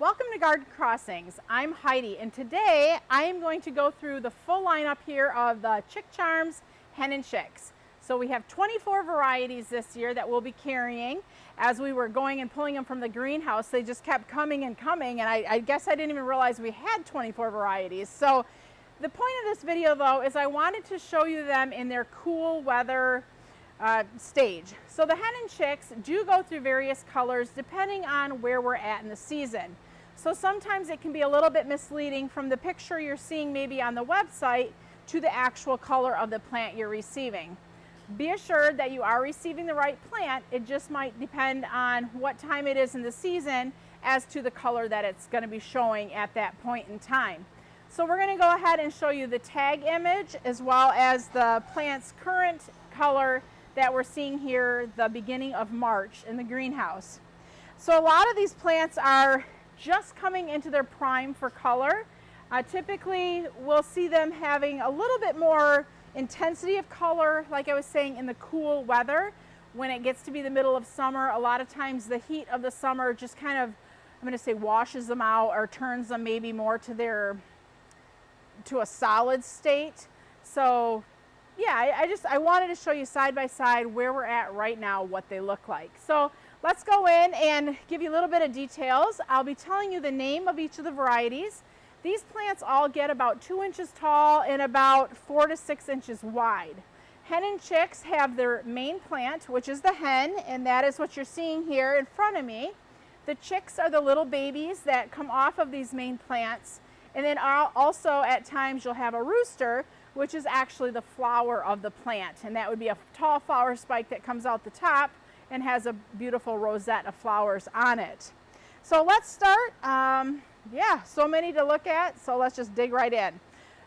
Welcome to Garden Crossings. I'm Heidi, and today I am going to go through the full lineup here of the Chick Charms Hen and Chicks. So we have 24 varieties this year that we'll be carrying. As we were going and pulling them from the greenhouse, they just kept coming and coming, and I guess I didn't even realize we had 24 varieties. So the point of this video, though, is I wanted to show you them in their cool weather stage. So the Hen and Chicks do go through various colors depending on where we're at in the season. So sometimes it can be a little bit misleading from the picture you're seeing maybe on the website to the actual color of the plant you're receiving. Be assured that you are receiving the right plant. It just might depend on what time it is in the season as to the color that it's going to be showing at that point in time. So we're going to go ahead and show you the tag image as well as the plant's current color that we're seeing here the beginning of March in the greenhouse. So a lot of these plants are just coming into their prime for color. Typically we'll see them having a little bit more intensity of color, like I was saying, in the cool weather. When it gets to be the middle of summer, a lot of times the heat of the summer just kind of, I'm going to say, washes them out or turns them maybe more to a solid state. So yeah, I wanted to show you side by side where we're at right now, what they look like. So let's go in and give you a little bit of details. I'll be telling you the name of each of the varieties. These plants all get about 2 inches tall and about 4 to 6 inches wide. Hen and Chicks have their main plant, which is the hen, and that is what you're seeing here in front of me. The chicks are the little babies that come off of these main plants. And then also at times you'll have a rooster, which is actually the flower of the plant. And that would be a tall flower spike that comes out the top and has a beautiful rosette of flowers on it. So let's start. Yeah, so many to look at, so let's just dig right in.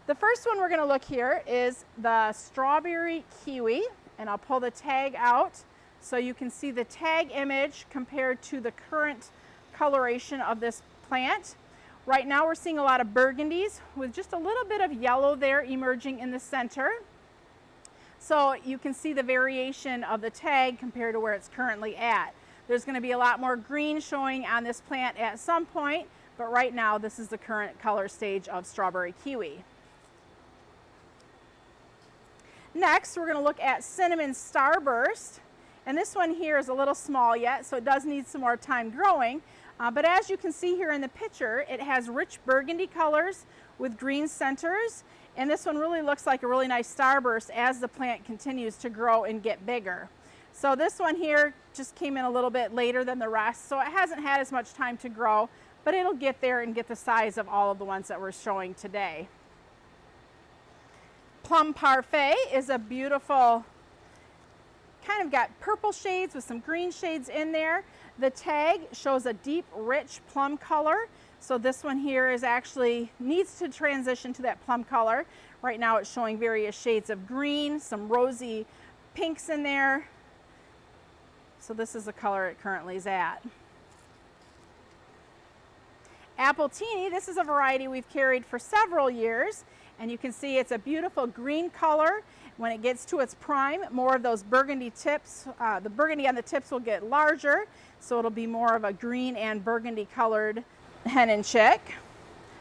The first one we're going to look here is the Strawberry Kiwi, and I'll pull the tag out so you can see the tag image compared to the current coloration of this plant. Right now we're seeing a lot of burgundies with just a little bit of yellow there emerging in the center. So you can see the variation of the tag compared to where it's currently at. There's going to be a lot more green showing on this plant at some point, but right now this is the current color stage of Strawberry Kiwi. Next, we're going to look at Cinnamon Starburst, and this one here is a little small yet, so it does need some more time growing. But as you can see here in the picture, it has rich burgundy colors with green centers, and this one really looks like a really nice starburst as the plant continues to grow and get bigger. So this one here just came in a little bit later than the rest, so it hasn't had as much time to grow, but it'll get there and get the size of all of the ones that we're showing today. Plum Parfait is a beautiful, kind of got purple shades with some green shades in there. The tag shows a deep, rich plum color. So this one here is actually needs to transition to that plum color. Right now it's showing various shades of green, some rosy pinks in there. So this is the color it currently is at. Appletini, this is a variety we've carried for several years, and you can see it's a beautiful green color. When it gets to its prime, more of those burgundy tips, the burgundy on the tips will get larger, so it'll be more of a green and burgundy colored hen and chick.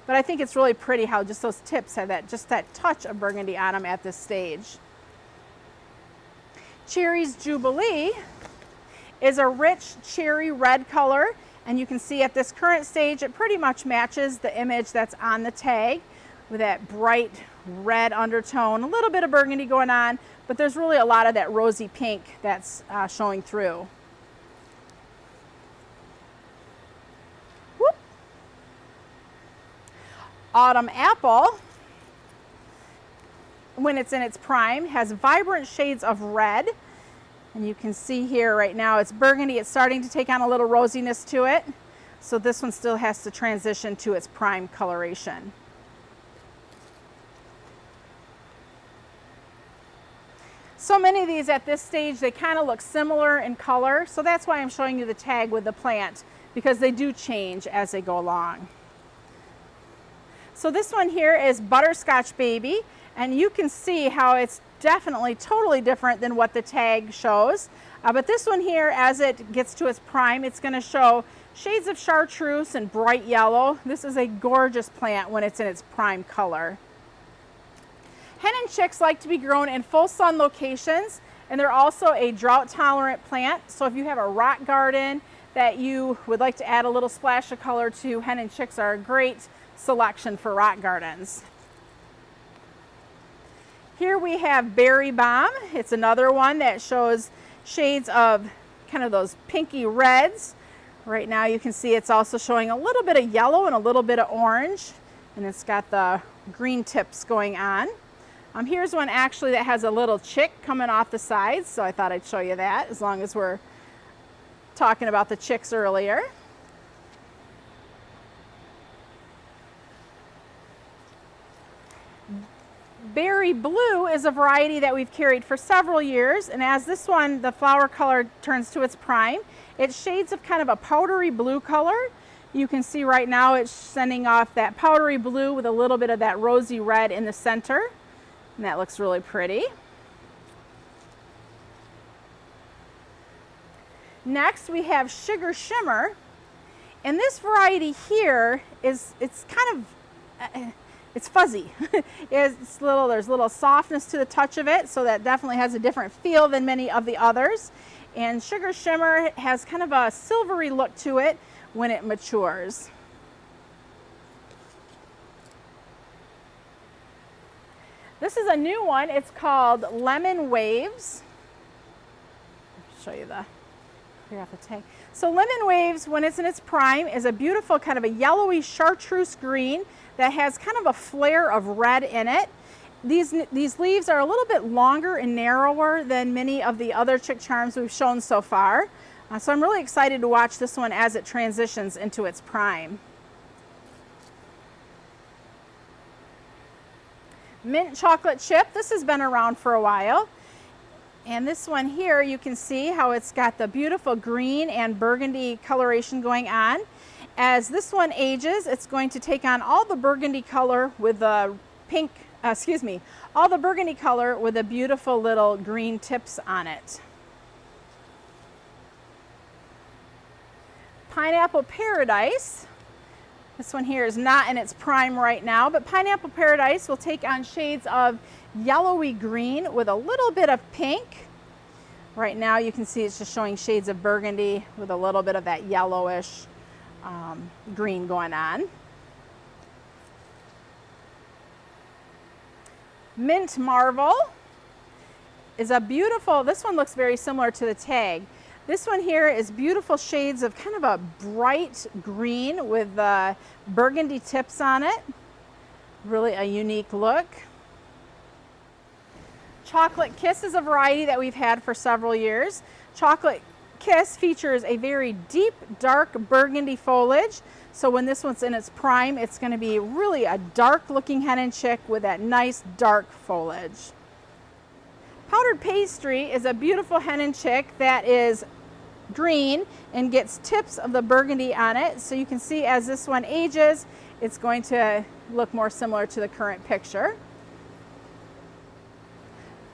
But I think it's really pretty how just those tips have that touch of burgundy on them at this stage. Cherries Jubilee is a rich cherry red color, and you can see at this current stage it pretty much matches the image that's on the tag with that bright red undertone, a little bit of burgundy going on, but there's really a lot of that rosy pink that's showing through. Whoop. Autumn Apple, when it's in its prime, has vibrant shades of red, and you can see here right now it's burgundy. It's starting to take on a little rosiness to it, so this one still has to transition to its prime coloration. So many of these at this stage, they kind of look similar in color, so that's why I'm showing you the tag with the plant, because they do change as they go along. So this one here is Butterscotch Baby, and you can see how it's definitely totally different than what the tag shows. But this one here, as it gets to its prime, it's going to show shades of chartreuse and bright yellow. This is a gorgeous plant when it's in its prime color. Hen and chicks like to be grown in full sun locations, and they're also a drought tolerant plant. So if you have a rock garden that you would like to add a little splash of color to, hen and chicks are a great selection for rock gardens. Here we have Berry Bomb. It's another one that shows shades of kind of those pinky reds. Right now you can see it's also showing a little bit of yellow and a little bit of orange, and it's got the green tips going on. Here's one actually that has a little chick coming off the sides, so I thought I'd show you that as long as we're talking about the chicks earlier. Berry Blue is a variety that we've carried for several years, and as this one, the flower color turns to its prime, it shades of kind of a powdery blue color. You can see right now it's sending off that powdery blue with a little bit of that rosy red in the center, and that looks really pretty. Next we have Sugar Shimmer, and this variety here it's kind of it's fuzzy. There's a little softness to the touch of it, so that definitely has a different feel than many of the others. And Sugar Shimmer has kind of a silvery look to it when it matures. This is a new one. It's called Lemon Waves. I'll show you the clear off the tag. So Lemon Waves, when it's in its prime, is a beautiful kind of a yellowy chartreuse green that has kind of a flare of red in it. These leaves are a little bit longer and narrower than many of the other chick charms we've shown so far. So I'm really excited to watch this one as it transitions into its prime. Mint Chocolate Chip, this has been around for a while. And this one here, you can see how it's got the beautiful green and burgundy coloration going on. As this one ages, it's going to take on all the burgundy color with the all the burgundy color with the beautiful little green tips on it. Pineapple Paradise. This one here is not in its prime right now, but Pineapple Paradise will take on shades of yellowy green with a little bit of pink. Right now you can see it's just showing shades of burgundy with a little bit of that yellowish green going on. Mint Marvel is a beautiful, this one looks very similar to the tag. This one here is beautiful shades of kind of a bright green with burgundy tips on it. Really a unique look. Chocolate Kiss is a variety that we've had for several years. Chocolate Kiss features a very deep, dark burgundy foliage. So when this one's in its prime, it's going to be really a dark looking hen and chick with that nice dark foliage. Powdered Pastry is a beautiful hen and chick that is green and gets tips of the burgundy on it. So you can see as this one ages, it's going to look more similar to the current picture.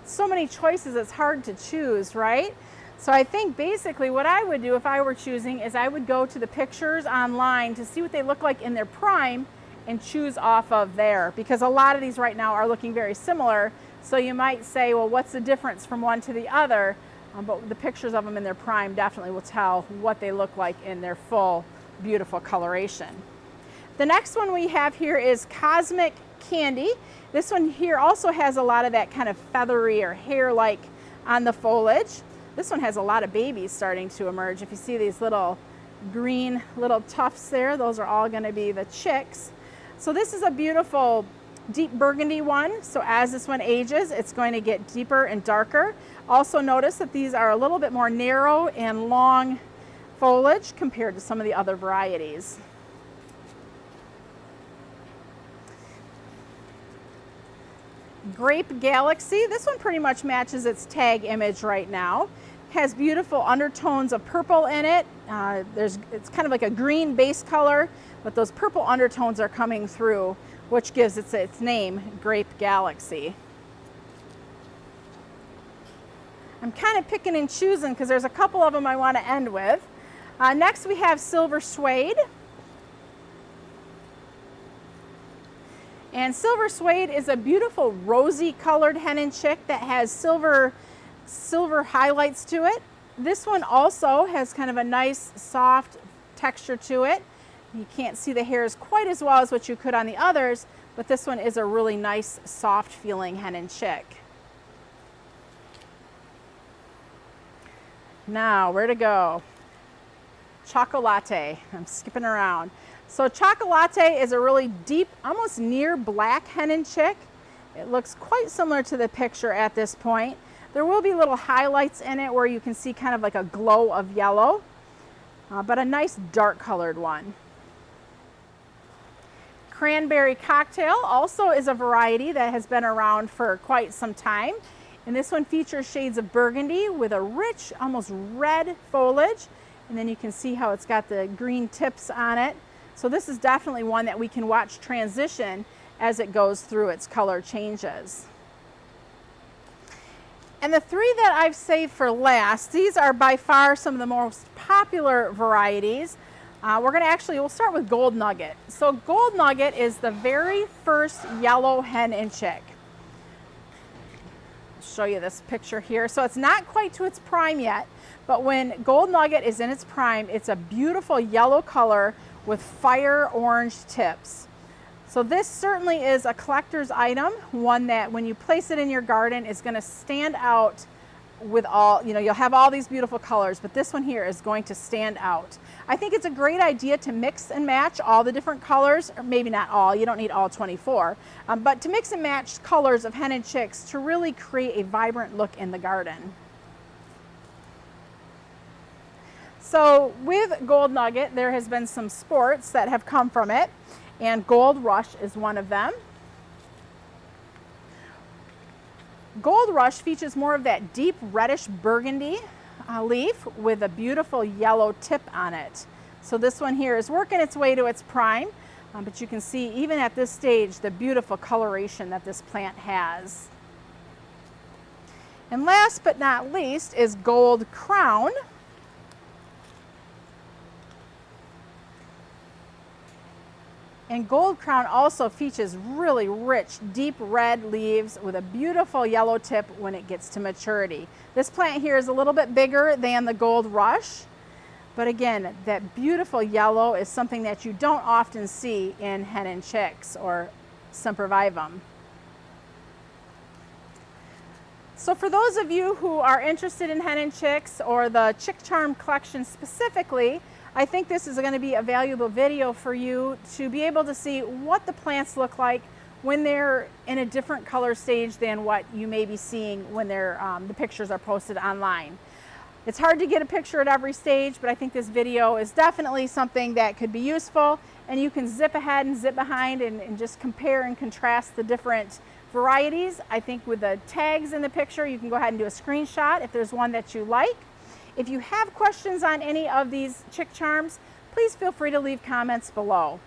So many choices, it's hard to choose, right? So I think basically what I would do if I were choosing is I would go to the pictures online to see what they look like in their prime and choose off of there, because a lot of these right now are looking very similar. So you might say, well, what's the difference from one to the other? But the pictures of them in their prime definitely will tell what they look like in their full, beautiful coloration. The next one we have here is Cosmic Candy. This one here also has a lot of that kind of feathery or hair-like on the foliage. This one has a lot of babies starting to emerge. If you see these little green little tufts there, those are all going to be the chicks. So this is a beautiful deep burgundy one. So as this one ages, it's going to get deeper and darker. Also notice that these are a little bit more narrow and long foliage compared to some of the other varieties. Grape Galaxy, this one pretty much matches its tag image right now. Has beautiful undertones of purple in it. It's kind of like a green base color, but those purple undertones are coming through, which gives its name, Grape Galaxy. I'm kind of picking and choosing because there's a couple of them I want to end with. Next we have Silver Suede. And Silver Suede is a beautiful rosy colored hen and chick that has silver highlights to it. This one also has kind of a nice soft texture to it. You can't see the hairs quite as well as what you could on the others, but this one is a really nice soft feeling hen and chick. Now, where to go? Choco Latte. I'm skipping around. So Choco Latte is a really deep, almost near black hen and chick. It looks quite similar to the picture at this point. There will be little highlights in it where you can see kind of like a glow of yellow, but a nice dark colored one. Cranberry Cocktail also is a variety that has been around for quite some time. And this one features shades of burgundy with a rich, almost red foliage. And then you can see how it's got the green tips on it. So this is definitely one that we can watch transition as it goes through its color changes. And the three that I've saved for last, these are by far some of the most popular varieties. We'll start with Gold Nugget. So Gold Nugget is the very first yellow hen and chick. I'll show you this picture here. So it's not quite to its prime yet, but when Gold Nugget is in its prime, it's a beautiful yellow color with fire orange tips. So this certainly is a collector's item, one that when you place it in your garden is going to stand out with all, you'll have all these beautiful colors, but this one here is going to stand out. I think it's a great idea to mix and match all the different colors, or maybe not all, you don't need all 24, but to mix and match colors of hen and chicks to really create a vibrant look in the garden. So with Gold Nugget, there has been some sports that have come from it, and Gold Rush is one of them. Gold Rush features more of that deep reddish burgundy leaf with a beautiful yellow tip on it. So this one here is working its way to its prime, but you can see even at this stage the beautiful coloration that this plant has. And last but not least is Gold Crown. And Gold Crown also features really rich, deep red leaves with a beautiful yellow tip when it gets to maturity. This plant here is a little bit bigger than the Gold Rush, but again, that beautiful yellow is something that you don't often see in hen and chicks or sempervivum. So for those of you who are interested in hen and chicks or the Chick Charm collection specifically, I think this is going to be a valuable video for you to be able to see what the plants look like when they're in a different color stage than what you may be seeing when the pictures are posted online. It's hard to get a picture at every stage, but I think this video is definitely something that could be useful, and you can zip ahead and zip behind and just compare and contrast the different varieties. I think with the tags in the picture, you can go ahead and do a screenshot if there's one that you like. If you have questions on any of these Chick Charms, please feel free to leave comments below.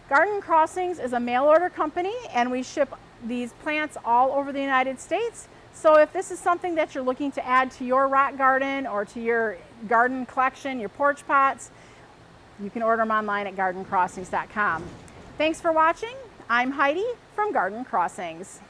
Garden Crossings is a mail order company, and we ship these plants all over the United States. So if this is something that you're looking to add to your rock garden or to your garden collection, your porch pots, you can order them online at gardencrossings.com. Thanks for watching. I'm Heidi from Garden Crossings.